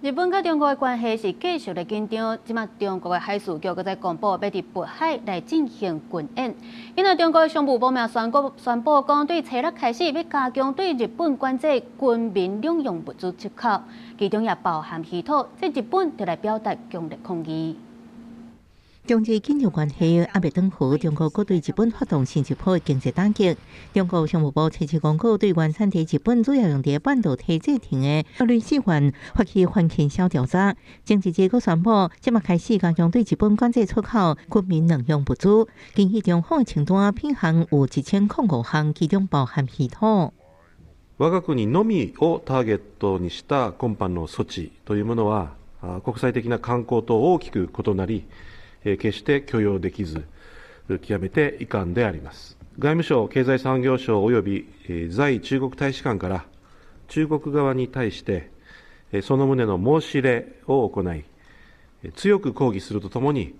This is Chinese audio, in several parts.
日本甲中国的关系是继续的紧张。即马中国的海事局搁在公布，要伫渤海来进行军演。因为中国的商务部也宣布讲，对初六开始要加强对日本管制军民两用物资出口，其中也包含稀土，即日本就来表达强烈抗议。中日紧张关系还未断好，中国搁对日本发动新一波的经济打击。中国商务部初次公告，对原产地日本主要用在半导体制成的各类细环发起反倾销调查。经济界阁宣布，即马开始加强对日本管制出口军民两用物资，建议中方的清单品项有1005項，其中包含稀土。我が国のみをターゲットにした今般の措置というものは、国際的な慣行と大きく異なり、決して許容できず、極めて遺憾であります。外務省、経済産業省及び在中国大使館から中国側に対してその旨の申し入れを行い、強く抗議するとともに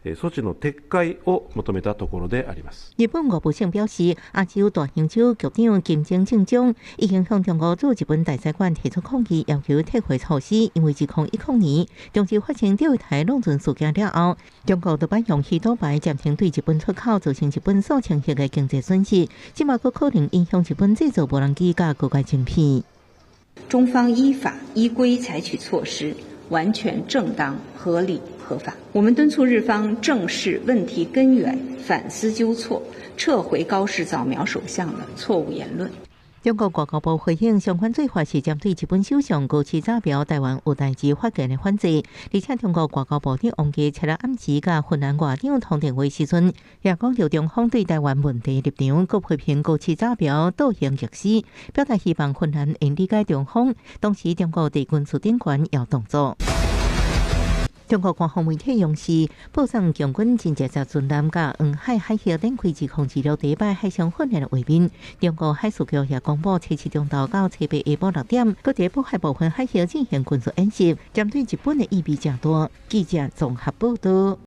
措置の撤回を求めたところであります。日本外务省表示，亚洲大洋洲局长金正正中已经向中国驻日本大使馆提出抗议，要求撤回措施。因为2010年中日发生钓鱼台弄船事件了后，中国就把用稀土牌暂停对日本出口，造成日本所承受的经济损失。即马佫可能影响日本制造无人机甲国外晶片。中方依法依规采取措施，完全正当、合理、合法。我们敦促日方正视问题根源，反思纠错，撤回高市早苗首相的错误言论。中国外交部回应，相关做法是针对日本首相高市早苗台湾有代志发言的反制，而且中国外交部长王毅七日暗时甲芬兰外长通电话时阵，也讲到中方对台湾问题立场，佮批评高市早苗倒行逆施，表达希望芬兰应理解中方，同时中国对军事顶权要动作。中国官方媒体央视报上强军真正在军舰甲黄海海峡展开自控制了第一摆海上训练的画面。中国海事局也公布，初7中到初8下晡6点，搁在渤海部分海峡进行军事演习，针对日本的意味正大。记者综合报道。